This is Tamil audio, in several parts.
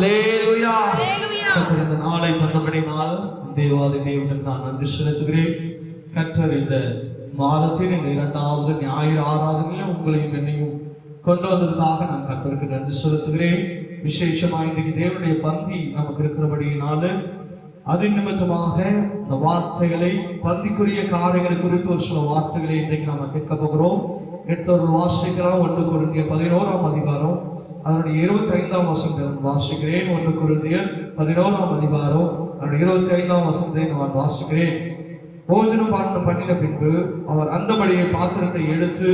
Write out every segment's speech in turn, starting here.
ஹல்லேலூயா. கர்த்தர் இந்த நாளை தந்தபடினால் தேவாதி தேவனுக்கு நான் நன்றி செலுத்துகிறேன். கர்த்தர் இந்த மாதத்தின் இந்த 2வது ஞாயிறு ஆராதனையில் உங்களையும் என்னையும் கொண்டு வந்ததுக்காக நான் கர்த்தருக்கு நன்றி செலுத்துகிறேன். விசேஷமாக இன்றைக்கு தேவனுடைய பந்தி நமக்கு இருக்கிறபடியினால அது நிமித்தமாக இந்த வார்த்தைகளை பந்திக்குரிய காரியங்களை குறித்து ஒரு சில வார்த்தைகளை இன்றைக்கு நாம் கேட்க போகிறோம். எடுத்தவர்கள் வாசிக்கலாம். 1 கொரிந்தியர் 11ஆம் அதிகாரம் அதனுடைய 25ஆம் வசனத்தை நான் வாசிக்கிறேன். 1 கொரிந்தியர் 11ஆம் அதிகாரம் அதனுடைய 25ஆம் வசனத்தை நான் வாசிக்கிறேன். போஜனம் பண்ணின பின்பு அவர் அந்தபடியே பாத்திரத்தை எடுத்து,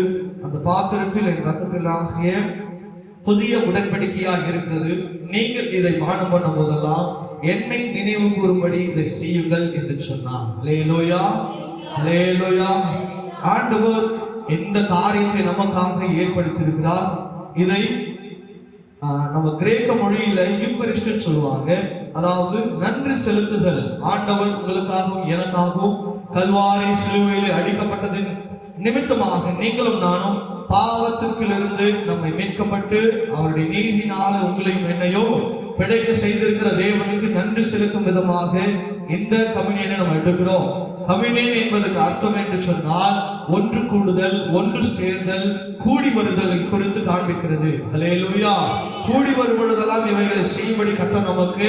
அந்த பாத்திரத்தில் என் இரத்தத்தில் ஆகிய புதிய உடன்படிக்கையாக இருக்கிறது, நீங்கள் இதை பானம் பண்ணும் போதெல்லாம் என்னை நினைவு கூறும்படி இதை செய்யுங்கள் என்று சொன்னார். ஹல்லேலூயா, ஹல்லேலூயா. ஆண்டவர் இந்த காரியத்தை நமக்காக ஏற்படுத்தியிருக்கிறார். இதை நம்ம கிரேக்க மொழியில யூக்கரிஸ்ட் சொல்லுவாங்க. அதாவது நன்றி செலுத்துதல். ஆண்டவர் உங்களுக்காகவும் எனக்காகவும் கல்வாரி சிலுவையிலே அடிக்கப்பட்டதின் நிமித்தமாக நீங்களும் நானும் பாவத்திற்கிலிருந்து நம்மை மீட்கப்பட்டு அவருடைய நீதினால உங்களையும் என்னையோ பிழைக்க செய்திருக்கிற தேவனுக்கு நன்றி செலுத்தும் விதமாக இந்த கம்யூனியனை நம்ம எடுக்கிறோம். கம்யூனியன் என்பதற்கு அர்த்தம் என்று சொன்னால் ஒன்று கூடுதல், ஒன்று சேர்தல், கூடி வருதல் குறித்து காண்பிக்கிறது. ஹல்லேலூயா. கூடி வரும் பொழுதெல்லாம் இவைகளை செய்யும்படி கர்த்தர் நமக்கு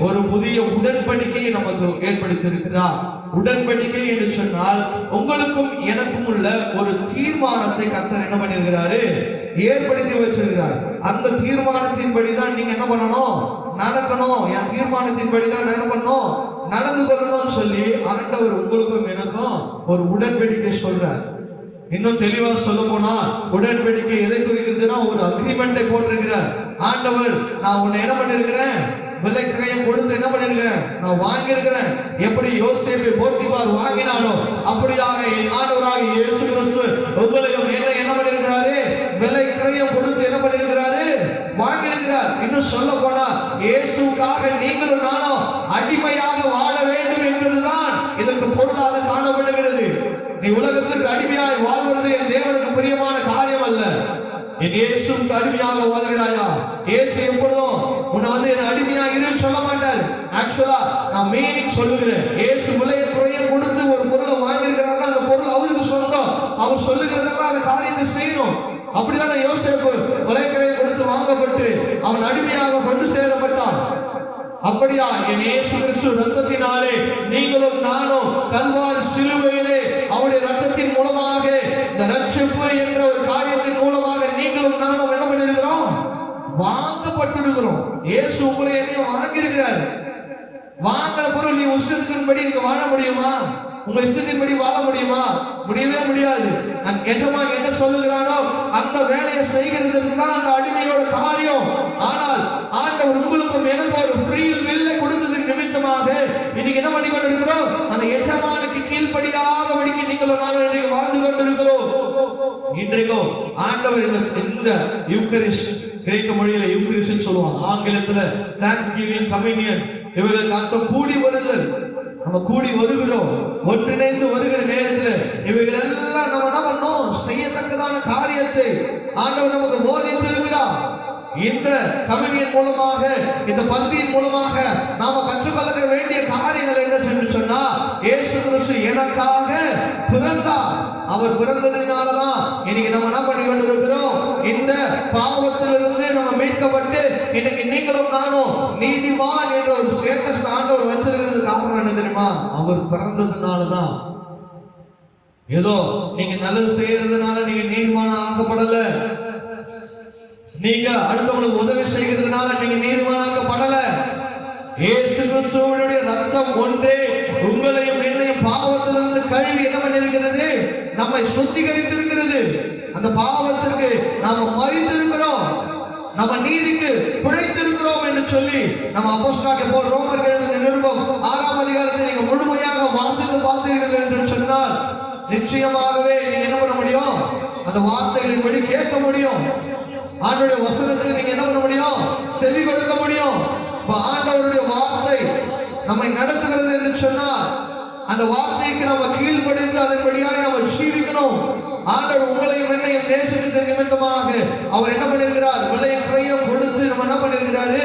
ஒரு புதிய உடன்படிக்கையை நமக்கு ஏற்படுத்தி இருக்கிறார். உடன்படிக்கை என்று சொன்னால் உங்களுக்கும் எனக்கும் உள்ள ஒரு தீர்மானத்தை கர்த்தர் என்ன பண்ணிருக்கிறாரு, ஏற்படுத்தி வச்சிருக்கிறார். அந்த தீர்மானத்தின்படி தான் நீங்க என்ன பண்ணணும், நடக்கணும். என் தீர்மானத்தின்படி தான் என்ன பண்ணணும், நடந்து கொள்ளணும்னு சொல்லி ஆண்டவர் உங்களுக்கும் எனக்கும் ஒரு உடன்படிக்கை சொல்றார். இன்னும் தெளிவா சொல்ல போனா உடன்படிக்கை எதை குறிக்கிறதுனா ஒரு அக்ரிமெண்டை போட்டிருக்கிறார். ஆண்டவர் நான் உன்னை என்ன பண்ணிருக்கிறேன், விலை கிரயம் கொடுத்து என்ன பண்ணிருக்கிறேன், நான் வாங்கியிருக்கிறேன். எப்படி யோசேப்பை போத்திபார் வாங்கினானோ அப்படியாக என் ஆண்டவராக இயேசு கிறிஸ்து உங்களையும் என்ன பண்ணிருக்கிறாரு, விலை கிரயம் கொடுத்து என்ன பண்ணிருக்கிறாரு, வாங்கியிருக்கிறார். இன்னும் சொல்ல போனா இயேசுக்காக நீங்களும் நானும் அடிமையாக வாழ வேண்டும் என்பதுதான் இதற்கு பொருளாக காணப்படுகிறது. நீ உலகத்திற்கு அடிமையாய் வாழ்வது என் தேவனுக்கு பிரியமான காரியம் அல்ல. என் இயேசுக்கு அடிமையாக வாழ்கிறாயா? இயேசு எப்பொழுதும் உன்னை என் அடிமையா இருன்னு சொல்ல மாட்டார். ஆக்சுவலா நான் மீனிங் சொல்லுகிறேன். இயேசு விலையை குறைய கொடுத்து ஒரு பொருளை வாங்கியிருக்கிறாருன்னா அந்த பொருள் அவருக்கு சொந்தம். அவர் சொல்லுகிறதுனா அந்த காரியத்தை செய்யணும். அப்படிதான் யோசேப்பு விலைக்கரையை கொடுத்து வாங்கப்பட்டு அவன் அடிமையாக கொண்டு சேரப்பட்டான். அப்படியா என் இயேசு கிறிஸ்து ரத்தத்தினாலே நீங்களும் நானும் கல்வாரி சிலுவையிலே அவருடைய ரத்தத்தின் மூலமாக இந்த ரட்சிப்பு என்ற ஒரு காரியத்தின் மூலமாக நீங்களும் நானும் என்ன பண்ணிருக்கிறோம், வாங்கப்பட்டிருக்கிறோம். இயேசு உங்களை என்னையும் வாங்கியிருக்கிறார். வாங்கின பொருள் நீ இஷ்டத்தின்படி நீங்க வாழ முடியுமா? உங்க இஷ்டத்தின்படி வாழ முடியுமா? முடியவே முடியாது. எஜமான் என்ன சொல்லுகிறானோ அந்த வேலையை செய்கிறதுக்கு தான் அந்த அடிமையோட காரியம். ஆனால் ஆண்டவர் உங்களுக்கும் எனக்கு ஒரு ஃப்ரீ வில்லை கொடுத்ததன் நிமித்தமாக இன்னைக்கு என்ன பண்ணி கொண்டு இருக்கிறோம், அந்த எஜமானுக்கு கீழ்ப்படியாதபடிக்கு நீங்களும் நானும் இன்றைக்கு வாழ்ந்து கொண்டிருக்கிறோம். இன்றைக்கும் ஆண்டவர் இந்த யூக்கரிஸ்ட், கிரேக்க மொழியில யூக்கரிஸ்ட் சொல்லுவாங்க, ஆங்கிலத்துல தேங்க்ஸ் கிவிங், கம்யூனியன், இவர்களுக்கு அர்த்தம் கூடி வருதல். நம்ம கூடி வருகிறோம், ஒன்றிணைந்து வருகிற நேரத்தில் இவைகள் எல்லாம் நம்ம என்ன பண்ணோம், செய்யத்தக்கதான காரியத்தை ஆண்டவர் நமக்கு போதித்து இருக்கிறார். இந்த கம்யூனியன் மூலமாக, இந்த பந்தியின் மூலமாக நாம கற்றுக்கொள்ள வேண்டிய காரியங்கள் என்ன என்று சொன்னா, இயேசு கிறிஸ்து எனக்காக பிறந்தார். அவர் பிறந்ததினாலதான் இன்னைக்கு நம்ம என்ன பண்ணி கொண்டிருக்கிறோம், இந்த பாவத்திலிருந்து நம்ம மீட்கப்பட்டு இன்னைக்கு நீங்களும் நானும் நீதிமான் என்ற ஒரு ஸ்டேட்டஸ் ஆண்டவர் வச்சிருக்கிறது காரணம் என்ன தெரியுமா, அவர் பிறந்ததுனாலதான். ஏதோ நீங்க நல்லது செய்யறதுனால நீங்க நீதிமான ஆக்கப்படல, நீங்க அடுத்தவங்களுக்கு உதவி செய்கிறதுனால நீங்க நீதிமானாக்கப்படல. இயேசு கிறிஸ்துவினுடைய ரத்தம் ஒன்றே உங்களையும் என்னையும் பாவத்திலிருந்து கழுவி என்ன பண்ணிருக்கிறது, நம்மை சுத்திகரித்திருக்கிறது. அந்த பாவத்திற்கு நாம மரித்திருக்கிறோம், நம்ம நீதிக்கு பிழைத்திருக்கிறோம் என்று சொல்லி நம்ம அப்போஸ்தலனாகிய பவுல் ரோமருக்கு எழுதின நிருபம் 6ஆம் அதிகாரத்தை நீங்க முழுமையாக வாசித்து பார்த்தீர்கள் என்று சொன்னால் நிச்சயமாகவே நீங்க என்ன பண்ண முடியும், அந்த வார்த்தைகளின்படி கேட்க முடியும். ஆண்டவருடைய வசனத்துக்கு நீங்க என்ன பண்ண முடியும், செவி கொடுக்க முடியும். ஆண்டவருடைய வார்த்தை நம்மை நடத்துகிறது என்று சொன்னால் அந்த வார்த்தைக்கு நம்ம கீழ்ப்படிந்து அதன்படியாக நம்ம ஜீவிக்கணும். ஆண்டவர் உங்களையும் என்னையும் நேசித்த நிமித்தமாக அவர் என்ன பண்ணிருக்கிறார், விலை கிரயம் கொடுத்து நம்ம என்ன பண்ணிருக்கிறாரு,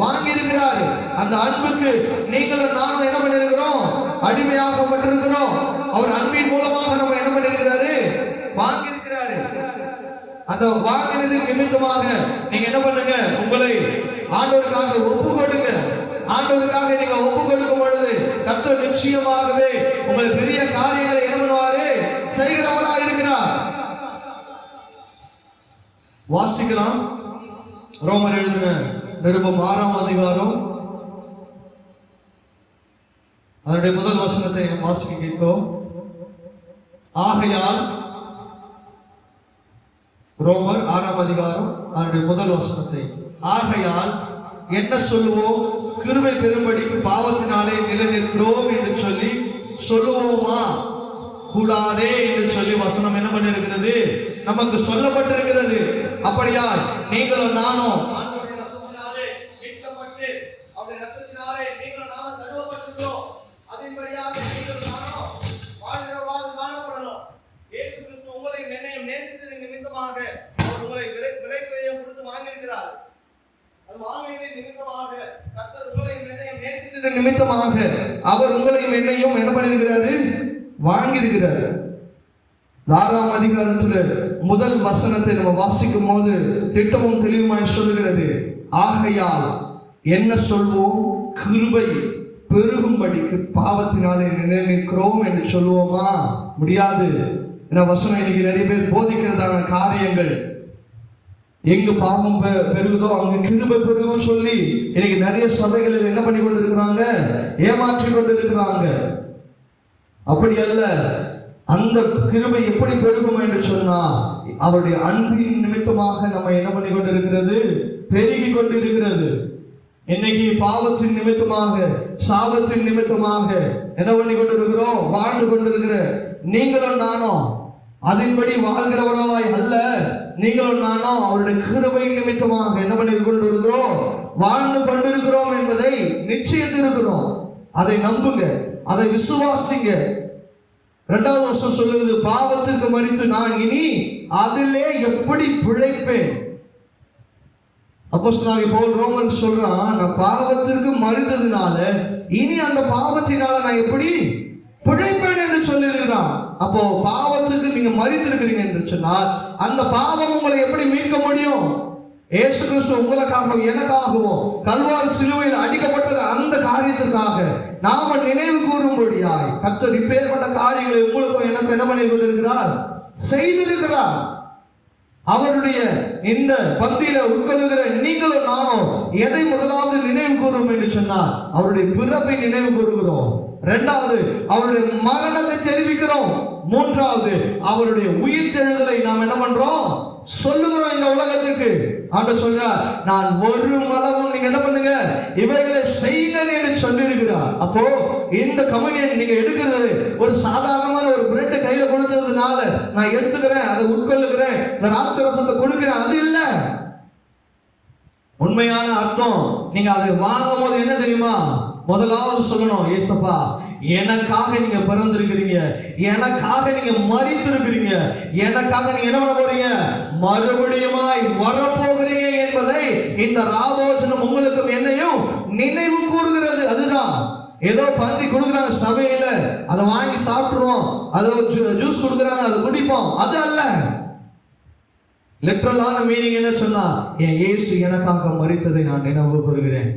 வாங்கி இருக்கிறாரு. அந்த அன்புக்கு நீங்களும் நானும் என்ன பண்ணிருக்கிறோம்? அடிமையாக்கப்பட்டிருக்கிறோம். அவர் அன்பின் மூலமாக நம்ம என்ன பண்ணிருக்கிறாரு? வாங்கி இருக்கிறாரு. அந்த வாங்கினது நிமித்தமாக நீங்க என்ன பண்ணுங்க? உங்களை ஆண்டவருக்காக ஒப்பு கொடுங்க. ஆண்டவருக்காக நீங்க ஒப்பு கொடுக்கும் பொழுது கர்த்தர் நிச்சயமாகவே உங்களை பெரிய காரியங்களை என்ன பண்ணுவாரு? செய்கிறவராக இருக்கிறார். வாசிக்கலாம். ரோமர் எழுதின நிருபம் 6ஆம் அதிகாரம் அதனுடைய முதல் வசனத்தை வாசிக்க கேட்போம். ஆகையால் ரோமர் 6ஆம் அதிகாரம் அதனுடைய முதல் வசனத்தை, ஆகையால் என்ன சொல்லுவோம்? கிருபை பெரும்படிக்கு பாவத்தினாலே நிலைநிற்கிறோம் என்று சொல்லி சொல்லுவோமா? கூடாதே என்று சொல்லி வசனம் என்ன பண்ணிருக்கிறது? நமக்கு சொல்லப்பட்டிருக்கிறது. அப்படியால் நீங்களும் நானும் நிமித்தமாக அவர் உங்களையும் என்னையும் என்ன பண்ணிருக்கிறாரு? வாங்கியிருக்கிறாரு. 6ஆம் அதிகாரத்துல முதல் வசனத்தை நம்ம வாசிக்கும் போது திட்டமும் தெளிவுமாய் சொல்லுகிறது. ஆகையால் என்ன சொல்வோம்? கிருபை பெருகும்படிக்கு பாவத்தினாலே நிலைநிற்கிறோம் என்று சொல்லுவோமா? முடியாது. ஏன்னா வசனம் இன்னைக்கு நிறைய பேர் போதிக்கிறதான காரியங்கள், எங்கு பாவம் பெருகுதோ அங்கு கிருபை பெருகும் சொல்லி இன்னைக்கு நிறைய சபைகளில் என்ன பண்ணி கொண்டு இருக்கிறாங்க? ஏமாற்றி கொண்டு இருக்கிறாங்க. அப்படி அல்ல. அந்த கிருபை எப்படி பெருகும் என்று சொன்னா அவருடைய அன்பின் நிமித்தமாக நம்ம என்ன பண்ணி கொண்டு இருக்கிறது? பெருகி கொண்டு இருக்கிறது. இன்னைக்கு பாவத்தின் நிமித்தமாக சாபத்தின் நிமித்தமாக என்ன பண்ணி கொண்டு இருக்கிறோம்? வாழ்ந்து கொண்டிருக்கிற நீங்களும் நானும் அதன்படி வாழ்கிறவர்களாய் அல்ல, நீங்களும் நானும் அவருடைய கிருபை நிமித்தமாக என்ன பண்ணி கொண்டு இருக்கிறோம்? வாழ்ந்து கொண்டிருக்கிறோம் என்பதை நிச்சயத்திருக்கிறோம். அதை நம்புங்க, அதை விசுவாசிங்க. 2வது வசனம் சொல்லுகிறது, பாவத்திற்கு மரித்து நான் இனி அதிலே எப்படி பிழைப்பேன்? அப்போஸ்தலனாகிய பவுல் ரோமருக்கு சொல்றான், நான் பாவத்திற்கு மரித்ததுனால இனி அந்த பாவத்தினால நான் எப்படி பிழைப்பேன் என்று சொல்லியிருக்கிறான். அப்போ பாவத்துக்கு நீங்க மரித்திருக்கிறீங்க என்று சொன்னால் அந்த பாவம் உங்களை எப்படி மீட்க முடியும்? இயேசு கிறிஸ்து உங்களுக்காகவும் எனக்காகவும் கல்வாரி சிலுவையில் அடிக்கப்பட்டது அந்த காரியத்திற்காக நாம நினைவு கூறும்படியாய் கர்த்தர் இப்பேற்பட்ட காரியங்களை உங்களுக்கும் எனக்கும் என்ன பண்ணி கொண்டிருக்கிறார்? செய்திருக்கிறார். அவருடைய இந்த பந்தியில உட்கொள்ளுகிற நீங்களும் நானும் எதை முதலாவது நினைவு கூறும் என்று சொன்னால் அவருடைய பிறப்பை நினைவு கூறுகிறோம். 2வது அவருடைய மரணத்தை தெரிவிக்கிறோம். 3வது அவருடைய உயிர்த்தெழுதலை நாம் என்ன பண்றோம்? சொல்லுகிறோம் இந்த உலகத்திற்கு. ஆண்டவர் சொல்றார், நான் ஒரு மலமும் நீங்க என்ன பண்ணுங்க? இவைகளை செய்யுங்க என்று சொல்லியிருக்கிறார். அப்போ இந்த கம்யூனியன் நீங்க எடுக்கிறது ஒரு சாதாரணமான ஒரு பிரெட் கையில கொடுத்ததுனால நான் எடுத்துக்கிறேன், அதை உட்கொள்ளுகிறேன், இந்த ராட்சரசத்தை கொடுக்கிறேன், அது இல்ல. உண்மையான அர்த்தம் நீங்க அதை வாங்கும் போது என்ன தெரியுமா? முதலாவது சொல்லணும், ஏசப்பா எனக்காக நீங்க பிறந்திருக்கிறீங்க, எனக்காக நீங்க மரித்திருக்கிறீங்க, எனக்காக நீங்க என்ன பண்ண போறீங்க? மறுபடியுமாய் வரப்போகிறீங்க என்பதை இந்த ராபோஜனம் உங்களுக்கும் என்னையும் நினைவு கூறுகிறது. அதுதான். ஏதோ பந்தி கொடுக்குறாங்க சபையில, அதை வாங்கி சாப்பிட்டுருவோம், அதை ஜூஸ் கொடுக்குறாங்க அதை குடிப்போம், அது அல்ல. லிட்டரலான மீனிங் என்ன சொன்னா, என் இயேசு எனக்காக மரித்ததை நான் நினைவு கூறுகிறேன்,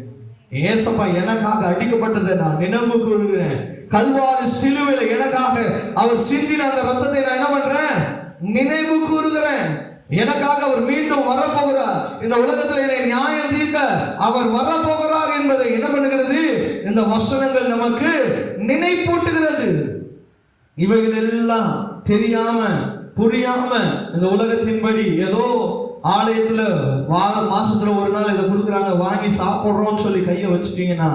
ஏசப்பா எனக்காக அடிக்கப்பட்டதை நான் நினைவு கூறுகிறேன், கல்வாரி சிலுவையில் எனக்காக அவர் சிந்தின அந்த ரத்தத்தை நான் என்ன பண்றேன்? நினைவு கூறுகிறேன். எனக்காக அவர் மீண்டும் வரப்போகிறார். இந்த உலகத்தில் என்னை நியாயம் தீர்க்க அவர் வரப்போகிறார் என்பதை என்ன பண்ணுகிறது? இந்த வசனங்கள் நமக்கு நினைப்பூட்டுகிறது. இவைகள் எல்லாம் தெரியாம புரியாம இந்த உலகத்தின்படி ஏதோ ஆலயத்துல மாசத்துல ஒரு நாள் இதை கொடுக்குறாங்க, வாங்கி சாப்பிடுறோம்னு சொல்லி கையை வச்சுட்டீங்கன்னா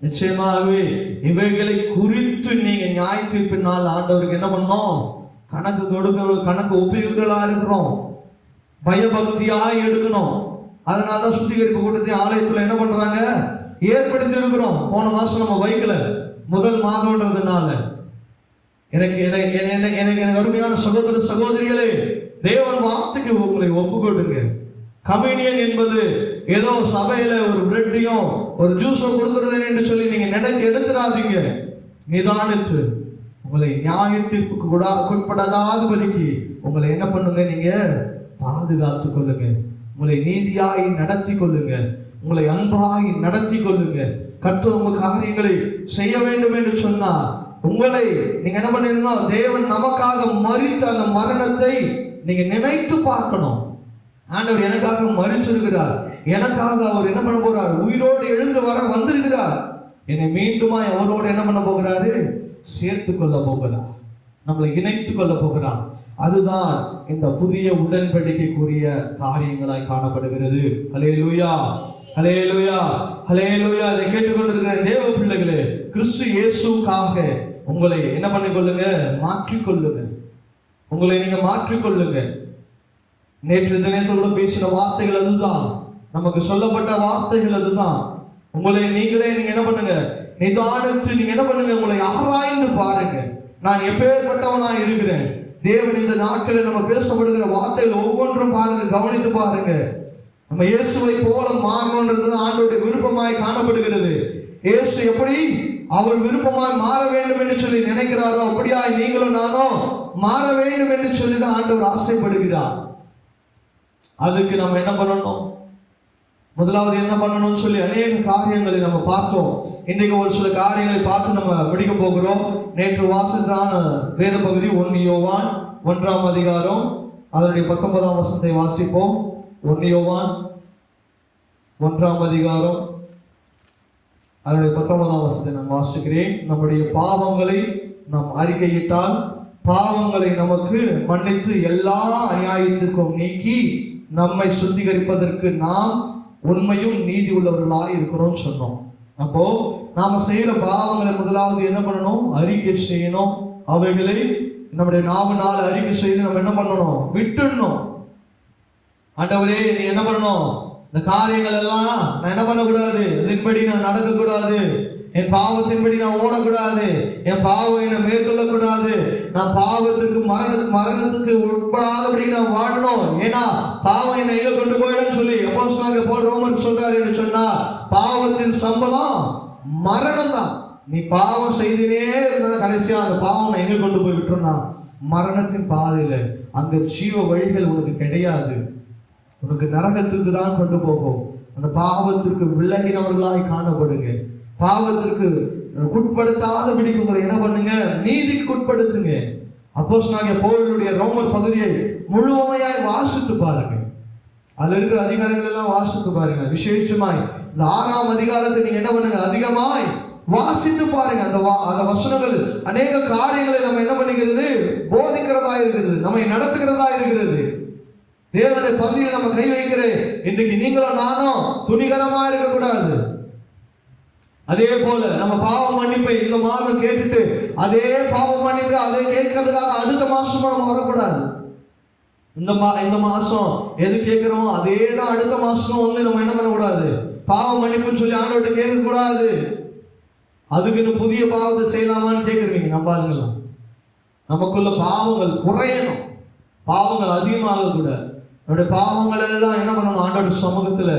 நிச்சயமாகவே இவைகளை குறித்து நீங்க நியாய தீர்ப்பினால் ஆண்டவருக்கு என்ன பண்ணோம்? கணக்கு கொடுக்க, கணக்கு ஒப்புகளா இருக்கிறோம், பயபக்தியாய் எடுக்கணும். அதனாலதான் சுத்திகரிப்பு கூட்டத்தை ஆலயத்துல என்ன பண்றாங்க? ஏற்படுத்தி இருக்கிறோம். போன மாசம் நம்ம வைக்கல, முதல் மாதம்ன்றதுனால. எனக்கு அருமையான சகோதர சகோதரிகளே, தேவன் வார்த்தைக்கு உங்களை ஒப்பு கொடுங்க. கம்யூனியன் என்பது ஏதோ சபையில ஒரு பிரெட்டையும் ஒரு ஜூஸோ கொடுக்கறது என்று சொல்லி நீங்க நினைத்து எடுத்துடாதீங்க. நிதானித்து உங்களை நியாய தீர்ப்புக்கு உட்படாதபடிக்கு உங்களை என்ன பண்ணுங்க, நீங்க பாதுகாத்து கொள்ளுங்க. உங்களை நீதியாய் நடத்தி கொள்ளுங்க. உங்களை அன்பாய் நடத்தி கொள்ளுங்க. கர்த்தர் உங்க காரியங்களை செய்ய வேண்டும் என்று சொன்னா உங்களை நீங்க என்ன பண்ணிருந்தோ, தேவன் நமக்காக மரித்த அந்த மரணத்தை நீங்க நினைத்து பார்க்கணும். ஆண்டவர் எனக்காக மரிச்சிருக்கிறார், எனக்காக அவர் என்ன பண்ண போறார், உயிரோடு எழுந்து வந்திருக்கிறார். என்னை மீண்டுமா அவரோடு என்ன பண்ண போகிறாரு, சேர்த்து கொள்ள போகிறார், நம்மளை இணைத்து கொள்ள போகிறார். அதுதான் இந்த புதிய உடன்படிக்கைக்குரிய காரியங்களாய் காணப்படுகிறது. ஹல்லேலூயா, ஹல்லேலூயா, ஹல்லேலூயா. இதை கேட்டுக்கொண்டிருக்கிற தேவ பிள்ளைகளே, கிறிஸ்து இயேசுக்காக உங்களை என்ன பண்ணிக்கொள்ளுங்க, மாற்றிக்கொள்ளுங்க. உங்களை நீங்க மாற்றிக்கொள்ளுங்க. நேற்று தினத்தோடு பேசின வார்த்தைகள் அதுதான், நமக்கு சொல்லப்பட்ட வார்த்தைகள் அதுதான். உங்களை நீங்களே நீங்க என்ன பண்ணுங்க, நிதானித்து நீங்க என்ன பண்ணுங்க, உங்களை ஆராய்ந்து பாருங்க. நான் எப்பேற்பட்டவனா இருக்கிறேன். தேவன் இந்த நாட்களில் நம்ம பேசப்படுகிற வார்த்தைகள் ஒவ்வொன்றும் பாருங்க, கவனித்து பாருங்க. நம்ம இயேசுவை போல மாறணும்ன்றது ஆண்டவருடைய விருப்பமாய் காணப்படுகிறது. இயேசு எப்படி அவர் விருப்பமாய் மாற வேண்டும் என்று சொல்லி நினைக்கிறாரோ அப்படியாய் நீங்களும் நானும் மாற வேண்டும் என்று சொல்லி தான் ஆண்டவர் ஆசைப்படுகிறார். அதுக்கு நம்ம என்ன பண்ணணும், முதலாவது என்ன பண்ணணும்னு சொல்லி அநேக காரியங்களை நம்ம பார்த்தோம். இன்றைக்கு ஒரு சில காரியங்களை பார்த்து நம்ம முடிக்க போகிறோம். நேற்று வாசித்தான வேத பகுதி 1 யோவான் 1ஆம் அதிகாரம் அதனுடைய 19ஆம் வசனத்தை வாசிப்போம். 1 யோவான் 1ஆம் அதிகாரம் அதனுடைய 19ஆம் வசனத்தை நான் வாசிக்கிறேன். நம்முடைய பாவங்களை நாம் அறிக்கையிட்டால் பாவங்களை நமக்கு மன்னித்து எல்லா அநியாயத்திற்கும் நீக்கி நம்மை சுத்திகரிப்பதற்கு நாம் உண்மையும் நீதி உள்ளவர்களாக இருக்கிறோம் சொன்னோம். அப்போ நாம செய்யற பாவங்களை முதலாவது என்ன பண்ணணும், அறிக்கை செய்யணும். அவைகளை நம்முடைய நாம அறிக்கை செய்து நம்ம என்ன பண்ணணும், விட்டுடணும். ஆண்டவரே நீ என்ன பண்ணணும், இந்த காரியங்கள் எல்லாம் நான் என்ன பண்ணக்கூடாது, இதன்படி நான் நடக்கக்கூடாது, என் பாவத்தின்படி நான் ஓடக்கூடாது, என் பாவம் என்னை மேற்கொள்ளக்கூடாது, நான் பாவத்துக்கு மரணத்துக்கு உட்படாதபடி நான் வாழணும். ஏன்னா பாவம் என்னை எங்க கொண்டு போயிடும் சொல்லி அப்போஸ்தலனாகிய பவுல் ரோமருக்கு சொல்றாரு என்று சொன்னா, பாவத்தின் சம்பளம் மரணம் தான். நீ பாவம் செய்தினே இருந்தா கடைசியா அந்த பாவம் எங்க கொண்டு போய் விட்டுருனா மரணத்தின் பாதையில. அங்க ஜீவ வழிகள் உனக்கு கிடையாது, உனக்கு நரகத்துக்கு தான் கொண்டு போகும். அந்த பாவத்திற்கு விலகினவர்களாய் காணப்படுங்க. பாவத்திற்கு உட்படுத்தாதபடிக்கு உங்களை என்ன பண்ணுங்க, நீதிக்கு உட்படுத்துங்க. அப்போஸ்தலனாகிய பவுலுடைய ரோமர் பகுதியை முழுமையாய் வாசித்து பாருங்க. அதுல இருக்கிற அதிகாரங்கள் எல்லாம் வாசித்து பாருங்க. விசேஷமாய் இந்த 6ஆம் அதிகாரத்தை நீங்க என்ன பண்ணுங்க, அதிகமாய் வாசித்து பாருங்க. அந்த வசனங்கள் அநேக காரியங்களை நம்ம என்ன பண்ணிக்கிறது, போதிக்கிறதா இருக்கிறது, நம்மை நடத்துகிறதா இருக்கிறது. தேவனுடைய பந்தியில் நம்ம கை வைக்கிறேன். இன்றைக்கு நீங்களும் நானும் துணிகரமா இருக்கக்கூடாது. அதே போல நம்ம பாவ மன்னிப்பை இந்த மாதம் கேட்டுட்டு அதே பாவ மன்னிப்பு அதை கேட்கறதுக்காக அடுத்த மாசமும் நம்ம வரக்கூடாது. இந்த மாசம் எது கேட்கிறோமோ அதே தான் அடுத்த மாசமும் வந்து நம்ம என்ன பண்ணக்கூடாது, பாவ மன்னிப்புன்னு சொல்லி ஆண்டவர்கிட்ட கேட்கக்கூடாது. அதுக்குன்னு புதிய பாவத்தை செய்யலாமான்னு கேட்குறீங்க. நம்ம ஆளுங்கெல்லாம் நமக்குள்ள பாவங்கள் குறையணும், பாவங்கள் அதிகமாக கூட. நம்முடைய பாவங்கள் எல்லாம் என்ன பண்ணணும், ஆண்டவருடைய சமூகத்துல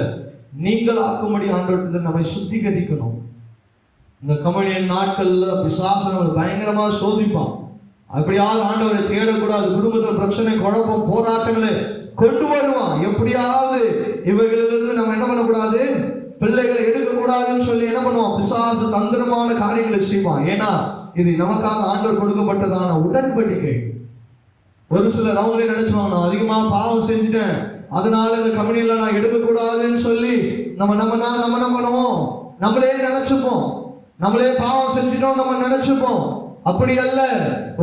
நீங்கள் ஆக்கும்படி ஆண்டவர்கிட்ட நம்மை சுத்திகரிக்கணும். இந்த கம்யூனியன் நாட்கள்ல பிசாசு நம்மளை பயங்கரமா சோதிப்பான். அப்படியாவது ஆண்டவரை தேடக்கூடாது, குடும்பத்தில் பிரச்சனை, குழப்பம், போராட்டங்களை கொண்டு வருவான். எப்படியாவது இவைகளிலிருந்து நம்ம என்ன பண்ணக்கூடாது, பிள்ளைகளை எடுக்கக்கூடாதுன்னு சொல்லி என்ன பண்ணுவான், பிசாசு தந்திரமான காரியங்களை செய்வான். ஏன்னா இது நமக்காக ஆண்டவர் கொடுக்கப்பட்டதான உடன்படிக்கை. ஒரு சிலர் அவங்களே நினைச்சுவாங்க, நான் அதிகமா பாவம் செஞ்சுட்டேன், அதனால இந்த கம்யூனியன்ல நான் எடுக்கக்கூடாதுன்னு சொல்லி நம்ம என்ன பண்ணுவோம், நம்மளே நினைச்சுப்போம், நம்மளே பாவம் செஞ்சிட்டோம் நம்ம நினைச்சுப்போம். அப்படி அல்ல.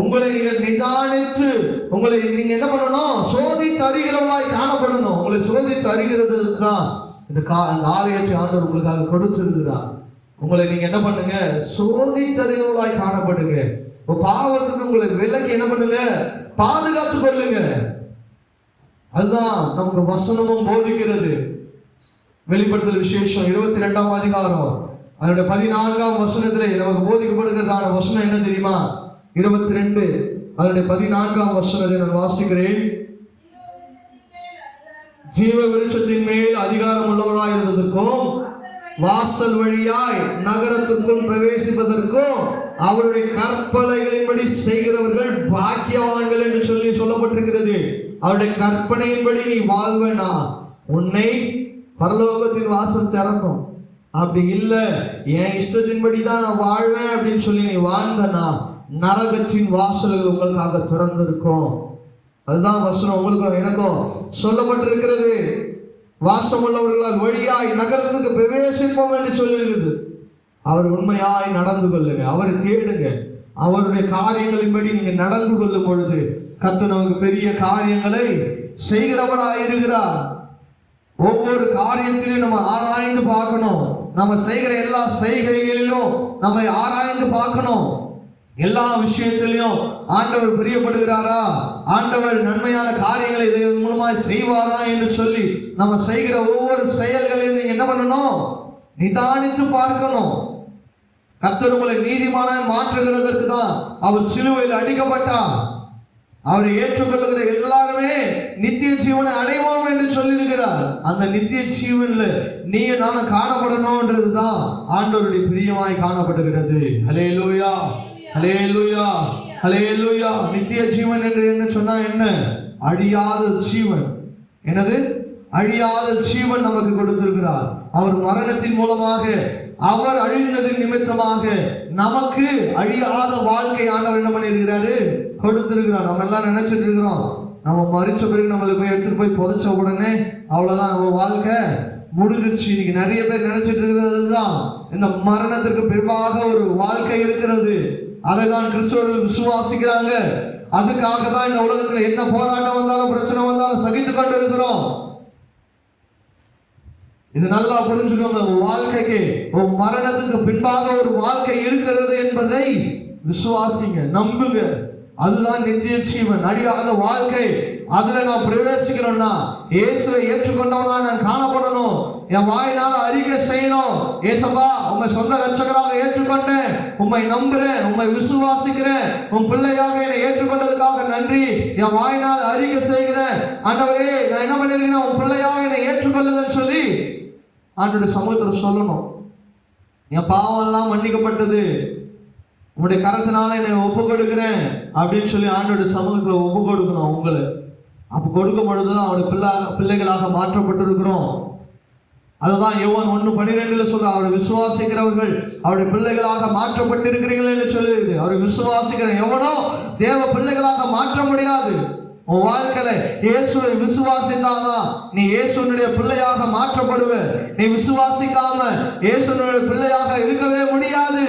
உங்களை நீங்கள் நிதானித்து உங்களை நீங்க என்ன பண்ணணும், சோதித்து அறிகிறவர்களாய் காணப்படணும். உங்களை சோதித்து அறிகிறதுக்கு தான் இந்த ஆலயத்தை ஆண்டவர் உங்களுக்காக கொடுத்திருக்கிறார். உங்களை நீங்க என்ன பண்ணுங்க, சோதித்து அறிகிறவர்களாய் காணப்படுங்க. பாவத்துக்கு உங்களை விலகி என்ன பண்ணுங்க, பாதுகாத்து கொள்ளுங்க. அதுதான் நமக்கு வசனமும் போதிக்கிறது. வெளிப்படுத்தல் விசேஷம் 22ஆம் அதிகாரம் அதனுடைய 14ஆம் வசனத்திலே நமக்கு போதிக்கப்படுகிறதான வசனம் என்ன தெரியுமா, 22 அதனுடைய 14ஆம் வசனத்தை நான் வாசிக்கிறேன். ஜீவ விருட்சத்தின் மேல் அதிகாரம் உள்ளவராய் இருந்ததற்கும் வாசல் வழியாய் நகரத்திற்குள் பிரவேசிப்பதற்கும் அவருடைய கற்பனைகளின்படி செய்கிறவர்கள் பாக்கியவான்கள் என்று சொல்லப்பட்டிருக்கிறது. அவருடைய கற்பனையின்படி நீ வாழ்வனா உன்னை பரலோகத்தின் வாசல் திறக்கும். அப்படி இல்லை என் இஷ்டத்தின்படி தான் நான் வாழ்வேன் அப்படின்னு சொல்லி நீ வாழ்ந்தனா நரகத்தின் வாசல்கள் உங்களுக்காக திறந்திருக்கும். அதுதான் வசனம் உங்களுக்கும் எனக்கும் சொல்லப்பட்டிருக்கிறது. வாசம் உள்ளவர்களால் வழியாய் நகரத்துக்கு பிரவேசிப்போம் என்று சொல்லியிருக்குது. அவர் உண்மையாய் நடந்து கொள்ளுங்க, அவரை தேடுங்க. அவருடைய காரியங்களின்படி நீங்க நடந்து கொள்ளும் பொழுது கர்த்தர் நமக்கு பெரிய காரியங்களை செய்கிறவராய் இருக்கிறார். ஒவ்வொரு காரியத்திலையும் நம்ம ஆராய்ந்து பார்க்கணும். நம்ம செய்கிற எல்லா செய்கைகளிலும் நம்மை ஆராய்ந்து பார்க்கணும். எல்லா விஷயத்திலையும் ஆண்டவர் பிரியப்படுகிறாரா, ஆண்டவர் நன்மையான காரியங்களை இதன் மூலமாய் செய்வாரா என்று சொல்லி நம்ம செய்கிற ஒவ்வொரு செயல்களையும் நீங்க என்ன பண்ணணும், நிதானித்து பார்க்கணும். கர்த்தர் உங்களை நீதிமானாய் மாற்றுகிறதற்கு தான் அவர் சிலுவையில் அடிக்கப்பட்டார். அவரை ஏற்றுக்கொள்ளுகிற எல்லாருமே நித்திய ஜீவனை அடைவோம் என்று சொல்லியிருக்கிறார். அந்த நித்திய ஜீவன்ல நீங்க நானும் காணப்படணும்ன்றதுதான் ஆண்டவருடைய பிரியமாய் காணப்படுகிறது. ஹல்லேலூயா, ஹல்லேலூயா, ஹல்லேலூயா. நித்திய ஜீவன் என்று என்ன சொன்னா என்ன? அழியாத ஜீவன். என்னது? அழியாத ஜீவன் நமக்கு கொடுத்திருக்கிறார். அவர் மரணத்தின் மூலமாக அவர் அழிந்ததின் நிமித்தமாக நமக்கு அழியாத வாழ்க்கை ஆண்டவர் என்ன பண்ணியிருக்கிறாரு, கொடுத்திருக்கிறார். நம்ம எல்லாம் நினைச்சிட்டு இருக்கிறோம் நம்ம மறிச்ச பிறகு நம்மளை போய் எடுத்துட்டு போய் புதைச்ச உடனே அவ்வளவுதான் நம்ம வாழ்க்கை முடிஞ்சிருச்சு. இன்னைக்கு நிறைய பேர் நினைச்சிட்டு இருக்கிறது தான் இந்த மரணத்திற்கு பின்பாக ஒரு வாழ்க்கை இருக்கிறது. அதை தான் கிறிஸ்தவர்கள் விசுவாசிக்கிறாங்க. அதுக்காக தான் இந்த உலகத்துல என்ன போராட்டம் வந்தாலும் பிரச்சனை வந்தாலும் சகித்து கொண்டு இருக்கிறோம். இது நல்லா புரிஞ்சுக்கோங்க. வாழ்க்கைக்கு ஒரு மரணத்துக்கு பின்பாக ஒரு வாழ்க்கை இருக்கிறது என்பதை விசுவாசிங்க, நம்புங்க. அதுதான் நித்திய ஜீவன், அழியாத வாழ்க்கை. அதுல நான் பிரவேசிக்கணும்னா இயேசுவை ஏற்றுக்கொண்டவனா நான் காணப்படணும். என் வாயினால அறிக்கை செய்யணும், ஏசப்பா உம்மை சொந்த ரட்சகராக ஏற்றுக்கொண்டேன், உம்மை நம்புறேன், உம்மை விசுவாசிக்கிறேன், உன் பிள்ளையாக என்னை ஏற்றுக்கொண்டதுக்காக நன்றி. என் வாயினால் அறிக்கை செய்கிறேன், ஆண்டவரே நான் என்ன பண்ணிருக்கேன், உன் பிள்ளையாக என்னை ஏற்றுக்கொள்ளுங்கன்னு சொல்லி ஆண்டோட சமூகத்தில் சொல்லணும். என் பாவம் எல்லாம் மன்னிக்கப்பட்டது, உங்களுடைய கரத்தினால என்னை ஒப்பு கொடுக்கிறேன் அப்படின்னு சொல்லி ஆண்டோட சமூகத்தில் ஒப்பு கொடுக்கணும் உங்களை. அப்போ கொடுக்கும் பொழுதுதான் அவருடைய பிள்ளைகளாக மாற்றப்பட்டிருக்கிறோம். அதுதான் யோவான் 1:12 சொல்ற, அவரை விசுவாசிக்கிறவர்கள் அவருடைய பிள்ளைகளாக மாற்றப்பட்டிருக்கிறீர்கள் என்று சொல்லியிருக்கு. அவரை விசுவாசிக்கிற எவனோ தேவ பிள்ளைகளாக மாற்ற முடியாது. உன் வாழ்க்கையில இயேசுவை விசுவாசித்தாதான் நீ இயேசுனுடைய பிள்ளையாக மாற்றப்படுவ. நீ விசுவாசிக்காம இயேசுனுடைய பிள்ளையாக இருக்கவே முடியாது.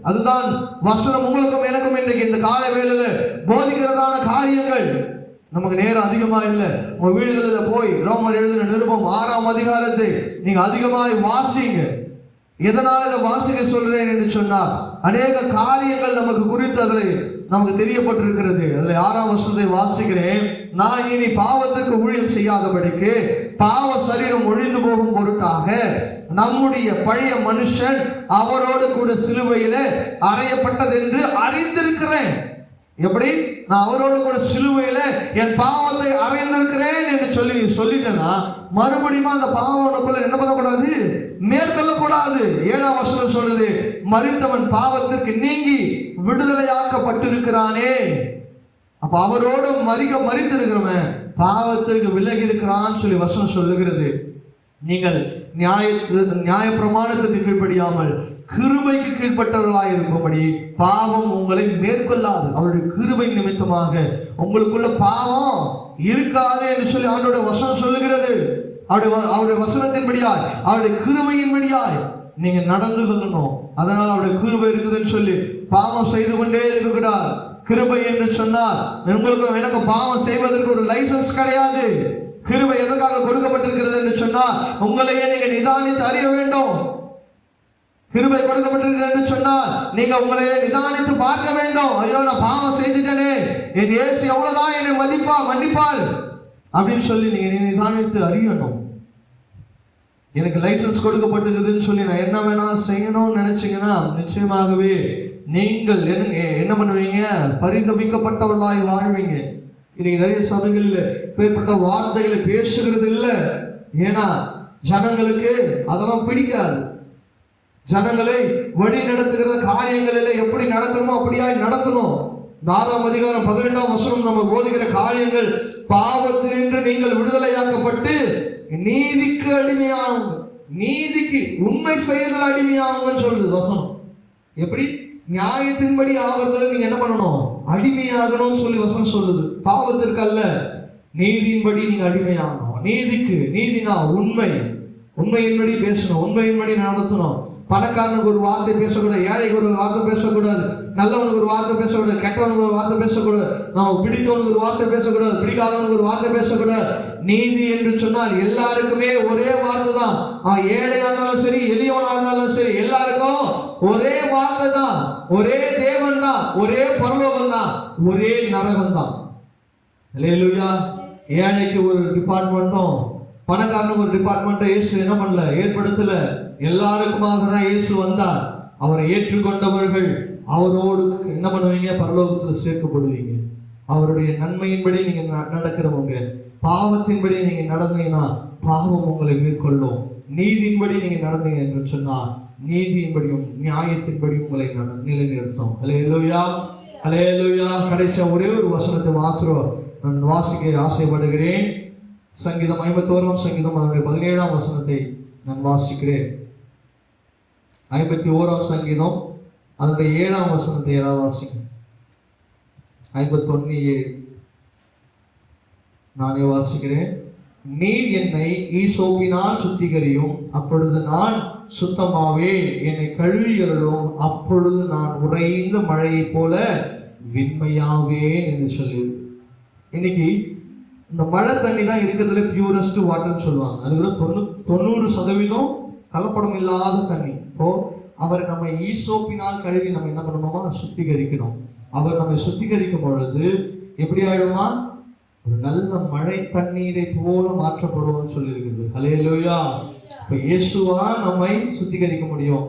அதுதான் வசனம் உங்களுக்கும் எனக்கும் இன்றைக்கு இந்த காலை வேளையில போதிக்கிறதான காரியங்கள். நமக்கு நேரம் அதிகமா இல்லை. உங்க வீடுகளில் போய் ரோமர் எழுதின நிருபம் 6ஆம் அதிகாரத்தை நீங்க அதிகமாய் வாசிங்க. எதனால இதை வாசிக்க சொல்றேன் என்று சொன்னால் அநேக காரியங்கள் நமக்கு குறித்து அதில் நமக்கு தெரியப்பட்டிருக்கிறது. அதில் 6ஆம் வசனத்தை வாசிக்கிறேன். நான் இனி பாவத்திற்கு ஊழியம் செய்யாதபடிக்கு பாவ சரீரம் ஒழிந்து போகும் பொருட்டாக நம்முடைய பழைய மனுஷன் அவரோடு கூட சிலுவையிலே அறையப்பட்டது என்று அறிந்திருக்கிறேன். எப்படி? நான் அவரோடு கூட சிலுவையில என் பாவத்தை அறைந்திருக்கிறேன் என்று சொல்லி நீ சொல்லிட்டேன்னா மறுபடியும் அந்த பாவனுக்குள்ள என்ன பண்ணக்கூடாது, மேற்கொள்ளக்கூடாது. 7ஆம் வசனம் சொல்றது, மரித்தவன் பாவத்திற்கு நீங்கி விடுதலையாக்கப்பட்டிருக்கிறானே. அப்ப அவரோடு மரித்திருக்கிறவன் பாவத்திற்கு விலகி இருக்கிறான்னு சொல்லி வசனம் சொல்லுகிறது. நீங்கள் நியாய பிரமாணத்துக்கு கீழ்ப்படியாமல் கிருபைக்கு கீழ்ப்பட்டவர்களாக இருக்கும்படி பாவம் உங்களை மேற்கொள்ளாது. அவருடைய கிருபை நிமித்தமாக உங்களுக்குள்ள பாவம் இருக்காது என்று சொல்லி ஆண்டோட வசனம் சொல்லுகிறது. அவருடைய வசனத்தின்படியாய் அவருடைய கிருபையின்படியாய் நீங்க நடந்து கொள்ளணும். அதனால் அவருடைய கிருபை இருக்குதுன்னு சொல்லி பாவம் செய்து கொண்டே இருக்கக்கூடாது. கிருபை என்று சொன்னால் உங்களுக்கும் எனக்கு பாவம் செய்வதற்கு ஒரு லைசன்ஸ் கிடையாது. கிருபை எதற்காக கொடுக்கப்பட்டிருக்கிறது என்று சொன்னால் உங்களையே நீங்க நிதானித்து அறிய வேண்டும். கிருபை கொடுக்கப்பட்டிருக்கிறது என்று சொன்னால் நீங்க உங்களையே நிதானித்து பார்க்க வேண்டும். ஐயோ நான் பாவம் செய்துட்டேனே, என் இயேசு எவ்வளவுதான் என்னை மன்னிப்பார் அப்படின்னு சொல்லி நீங்க நிதானித்து அறியணும். எனக்கு லைசன்ஸ் கொடுக்கப்பட்டிருக்குதுன்னு சொல்லி நான் என்ன வேணா செய்யணும்னு நினைச்சீங்கன்னா நிச்சயமாகவே நீங்கள் என்ன பண்ணுவீங்க, பரிதபிக்கப்பட்டவர்களாய் வாழ்வீங்க. இன்னைக்கு நிறைய சபைகளில் இப்பேற்பட்ட வார்த்தைகளை பேசுகிறது இல்லை. ஏன்னா ஜனங்களுக்கு அதெல்லாம் பிடிக்காது. ஜனங்களை வழி நடத்துகிற காரியங்களில் எப்படி நடக்கணுமோ அப்படியாய் நடத்தணும். 4ஆம் அதிகாரம் 18ஆம் வசனம் நம்ம போதிக்கிற காரியங்கள், பாவத்தினின்று நீங்கள் விடுதலையாக்கப்பட்டு நீதிக்கு அடிமையாகுங்க, நீதிக்கு உண்மை செய்தல் அடிமையாகுங்கன்னு சொல்லுது வசனம். எப்படி? நியாயத்தின்படி ஆவறதுல நீங்க என்ன பண்ணணும்? அடிமையாகணும்னு சொல்லி வசனம் சொல்லுது. பாவத்திற்கு அல்ல, நீதியின்படி நீங்க அடிமையாகணும். நீதிக்கு, நீதினா உண்மை, உண்மையின்படி பேசணும், உண்மையின்படி நடத்தணும். பணக்காரனுக்கு ஒரு வார்த்தை பேசக்கூடாது, ஏழைக்கு ஒரு வார்த்தை பேசக்கூடாது, நல்லவனுக்கு ஒரு வார்த்தை பேசக்கூடாது, கெட்டவனுக்கு ஒரு வார்த்தை பேசக்கூடாது, நமக்கு பிடித்தவனுக்கு ஒரு வார்த்தை பேசக்கூடாது, பிடிக்காதவனுக்கு ஒரு வார்த்தை பேசக்கூடாது. நீதி என்று சொன்னால் எல்லாருக்குமே ஒரே வார்த்தை தான். ஏழையா இருந்தாலும் சரி, எளியவனா இருந்தாலும் சரி, எல்லாருக்கும் ஒரே வார்த்தை தான். ஒரே தேவன் தான், ஒரே பரலோகம் தான், ஒரே நரகம் தான். அல்லேலூயா. ஏழைக்கு ஒரு டிபார்ட்மெண்ட்டும் பணக்காரனுக்கு ஒரு டிபார்ட்மெண்ட்டை இயேசு என்ன பண்ணல, ஏற்படுத்தல. எல்லாருக்குமாக தான் இயேசு வந்தார். அவரை ஏற்றுக்கொண்டவர்கள் அவரோடு என்ன பண்ணுவீங்க? பரலோகத்தில் சேர்க்கப்படுவீங்க. அவருடைய நன்மையின்படி நீங்க நடக்கிறவங்க, பாவத்தின்படி நீங்க நடந்தீங்கன்னா பாவம் உங்களை மேற்கொள்ளும். நீதியின்படி நீங்க நடந்தீங்க என்று சொன்னால் நீதியின்படியும் நியாயத்தின்படியும் உங்களை நிலைநிறுத்தும். அல்லேலூயா, அல்லேலூயா. கடைசியா ஒரே ஒரு வசனத்தை மாத்திரம் நான் வாசிக்க ஆசைப்படுகிறேன். சங்கீதம் 51ஆம் சங்கீதம் அதனுடைய 17ஆம் வசனத்தை நான் வாசிக்கிறேன். 51ஆம் சங்கீதம் அதனுடைய 7ஆம் வசனத்தை யாராவது வாசிக்க. 51:7 நானே வாசிக்கிறேன். நீர் என்னை ஈசோப்பினால் சுத்திகரியும், அப்பொழுது நான் சுத்தமாவே, என்னை கழுவியருளும், அப்பொழுது நான் உறைந்த மழையை போல வெண்மையாவே என்று சொல்லி. இன்னைக்கு இந்த மழை தண்ணி தான் இருக்கிறதுல பியூரஸ்ட் வாட்டர்னு சொல்லுவாங்க. அது கூட 90% கலப்படம் இல்லாத தண்ணி. இப்போ அவர் நம்ம ஈசோப்பினால் கழுவி நம்ம என்ன பண்ணணுமா? சுத்திகரிக்கணும். அவர் நம்மை சுத்திகரிக்கும் பொழுது எப்படி ஆயிடுமா? ஒரு நல்ல மழை தண்ணீரை போல மாற்றப்படுவோம்னு சொல்லி இருக்குது. அல்லேலூயா. இப்போ இயேசுவா நம்மை சுத்திகரிக்க முடியும்.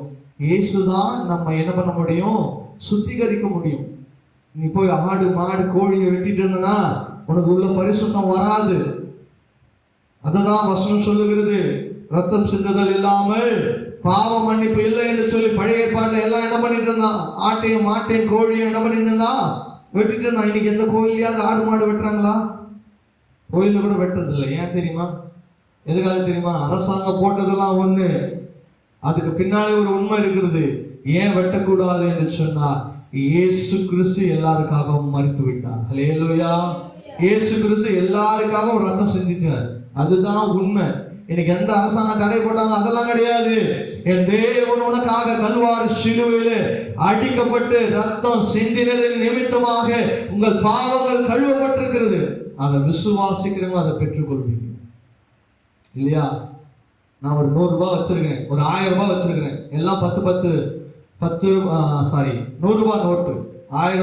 இயேசுதான் நம்ம என்ன பண்ண முடியும்? சுத்திகரிக்க முடியும். நீ போய் ஆடு மாடு கோழியை வெட்டிட்டு இருந்தனா உனக்கு உள்ள பரிசுத்தம் வராது. அததான் வசனம் சொல்லுகிறது. ரத்தம் சிந்துதல் இல்லாமல் பாவ மன்னிப்பு இல்லை என்று சொல்லி பழைய ஏற்பாடுல எல்லாம் என்ன பண்ணிட்டு இருந்தான்? ஆட்டையும் மாட்டையும் கோழியும் என்ன பண்ணிட்டு இருந்தான்? வெட்டிட்டு இருந்தான். இன்னைக்கு எந்த கோயிலையாவது ஆடு மாடு வெட்டுறாங்களா? கோயில கூட வெட்டுறது இல்லை. ஏன் தெரியுமா? எதுக்காக தெரியுமா? அரசாங்கம் போட்டதெல்லாம் ஒண்ணு, அதுக்கு பின்னாலே ஒரு உண்மை இருக்கிறது. ஏன் வெட்டக்கூடாது என்று சொன்னா, இயேசு கிறிஸ்து எல்லாருக்காகவும் மரித்து விட்டார். அல்லேலூயா. இயேசு கிறிஸ்து எல்லாருக்காகவும் ரத்தம் சிந்தித்தார். அதுதான் உண்மை. இன்னைக்கு எந்த அரசாங்கம் தடை போட்டாங்க அதெல்லாம் கிடையாது. என் தேவன் உனக்காக கல்வாரி சிலுவையிலே அடிக்கப்பட்டு ரத்தம் சிந்தினதின் நிமித்தமாக உங்கள் பாவங்கள் கழுவப்பட்டிருக்கிறது. அதை விசுவாசிக்கிறவங்க அதை பெற்றுக்கொள்வீங்க இல்லையா? நான் ஒரு 100 ரூபாய் வச்சிருக்கிறேன், ஒரு 1000 ரூபாய் வச்சிருக்கிறேன். எல்லாம் 100 ரூபாய் நோட்டு, 1000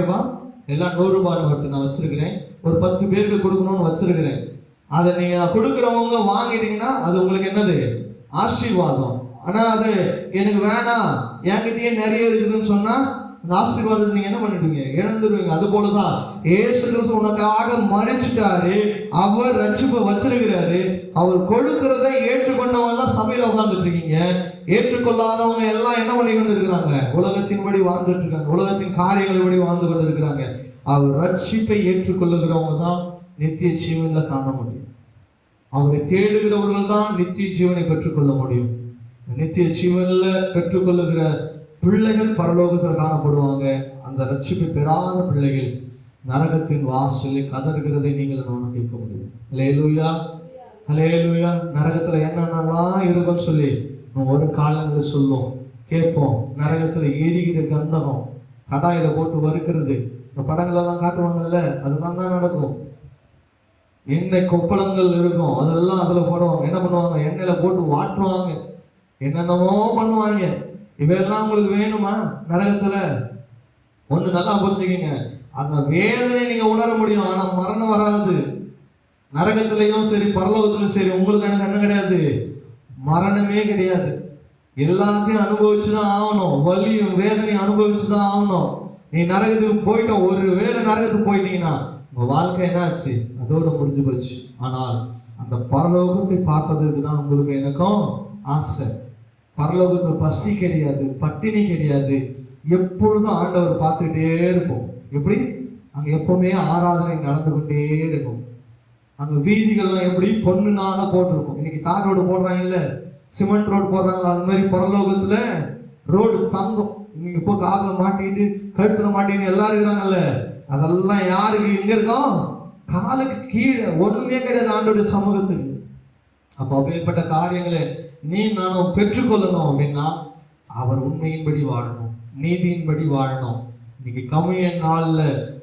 ரூபாய் எல்லாம் 100 ரூபாய் நோட்டு நான் வச்சிருக்கிறேன். ஒரு 10 பேருக்கு கொடுக்கணும்னு வச்சிருக்கிறேன். அதை நீங்க கொடுக்குறவங்க வாங்கிட்டீங்கன்னா அது உங்களுக்கு என்னது? ஆசீர்வாதம். ஆனா அது எனக்கு வேணாம், என்கிட்டயே நிறைய இருக்குதுன்னு சொன்னா அந்த ஆசீர்வாதத்தை நீங்க என்ன பண்ணிடுவீங்க? இழந்துருவீங்க. அது போலதான் இயேசு கிறிஸ்து உனக்காக மரிச்சிட்டாரு. அவர் ரட்சிப்பை வச்சிருக்கிறாரு. அவர் கொடுக்கிறதை ஏற்றுக்கொண்டவங்க சபையில உட்கார்ந்துட்டு இருக்கீங்க. ஏற்றுக்கொள்ளாதவங்க எல்லாம் என்ன பண்ணி கொண்டு இருக்கிறாங்க? உலகத்தின்படி வாழ்ந்துட்டு இருக்காங்க, உலகத்தின் காரியங்களை படி வாழ்ந்து கொண்டு இருக்கிறாங்க. அவர் ரட்சிப்பை ஏற்றுக்கொள்ளுகிறவங்க தான் நித்திய ஜீவன்ல காண முடியும். அவரை தேடுகிறவர்கள் தான் நித்திய ஜீவனை பெற்றுக்கொள்ள முடியும். நித்திய ஜீவன்ல பெற்றுக்கொள்ளுகிற பிள்ளைகள் பரலோகத்தில் காணப்படுவாங்க. அந்த ரட்சிப்பை பெறாத பிள்ளைகள் நரகத்தின் வாசலில் கதறுகிறதை நீங்கள் நான் கேட்க முடியும். அல்லேலூயா, அல்லேலூயா. நரகத்துல என்னென்னலாம் இருக்குன்னு சொல்லி ஒரு காலங்களில் சொல்லும், கேட்போம். நரகத்துல எரிகிற கந்தகம், கடாயில போட்டு வறுக்கிறது, இந்த படங்களெல்லாம் காட்டுவாங்கல்ல, அதெல்லாம் தான் நடக்கும். எண்ணெய் கொப்பளங்கள் இருக்கும், அதெல்லாம் அதுல போடுவாங்க. என்ன பண்ணுவாங்க? எண்ணெயில போட்டு வாட்டுவாங்க, என்னென்னமோ பண்ணுவாங்க. இவையெல்லாம் உங்களுக்கு வேணுமா? நரகத்துல ஒண்ணு நல்லா புரிஞ்சுக்கிங்க, அந்த வேதனை நீங்க உணர முடியும், ஆனா மரணம் வராது. நரகத்திலையும் சரி பரலோகத்திலும் சரி உங்களுக்கு எனக்கு என்ன கிடையாது? மரணமே கிடையாது. எல்லாத்தையும் அனுபவிச்சுதான் ஆகணும். வலியும் வேதனையும் அனுபவிச்சுதான் ஆகணும். நீ நரகத்துக்கு போயிட்டோம், ஒரு வேளை நரகத்துக்கு போயிட்டீங்கன்னா உங்க வாழ்க்கை என்னாச்சு? அதோட முடிஞ்சு போச்சு. ஆனால் அந்த பரலோகத்தை பார்ப்பதற்கு தான் உங்களுக்கு எனக்கும் ஆசை. பரலோகத்தில் பசி கிடையாது, பட்டினி கிடையாது, எப்பொழுதும் ஆண்டவர் பார்த்துக்கிட்டே இருப்போம். எப்படி? அங்க எப்பவுமே ஆராதனை நடந்து கொண்டே இருக்கும். அங்க வீதிகள்லாம் எப்படி பொண்ணுனால போட்டிருக்கும். இன்னைக்கு தார் ரோடு போடுறாங்க இல்ல, சிமெண்ட் ரோடு போடுறாங்களா, அது மாதிரி பரலோகத்துல ரோடு தங்கம். நீங்க போய் காதுல மாட்டிட்டு கழுத்துல மாட்டிட்டு எல்லாரும் இருக்கிறாங்கல்ல, அதெல்லாம் யாருக்கு எங்க இருக்கும்? காலுக்கு கீழே ஒண்ணுமே கிடையாது ஆண்டோடைய சமூகத்துக்கு. அப்போ அப்பேற்பட்ட காரியங்களை நீ நானும் பெற்றுக்கொள்ளணும் அப்படின்னா அவர் உண்மையின்படி வாழணும், நீதியின்படி வாழணும். இன்னைக்கு கம்யூனியன் நாள்ல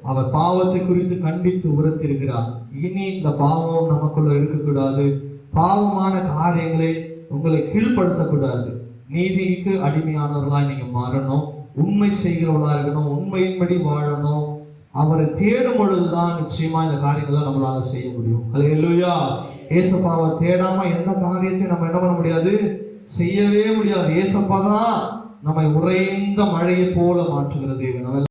அவர் பாவத்தை குறித்து கண்டித்து உரத்திருக்கிறார். இனி இந்த பாவம் நமக்குள்ள இருக்கக்கூடாது. பாவமான காரியங்களை உங்களை கீழ்ப்படுத்தக்கூடாது. நீதிக்கு அடிமையானவர்களாய் நீங்க மாறணும், உண்மை செய்கிறவர்களா இருக்கணும், உண்மையின்படி வாழணும். அவரை தேடும் பொழுதுதான் நிச்சயமா இந்த காரியங்கள்லாம் நம்மளால செய்ய முடியும். அல்லேலூயா. ஏசப்பாவை தேடாம எந்த காரியத்தையும் நம்ம என்ன பண்ண முடியாது, செய்யவே முடியாது. ஏசப்பா தான் நம்மை உறைந்த மழையை போல மாற்றுகிற தேவன்.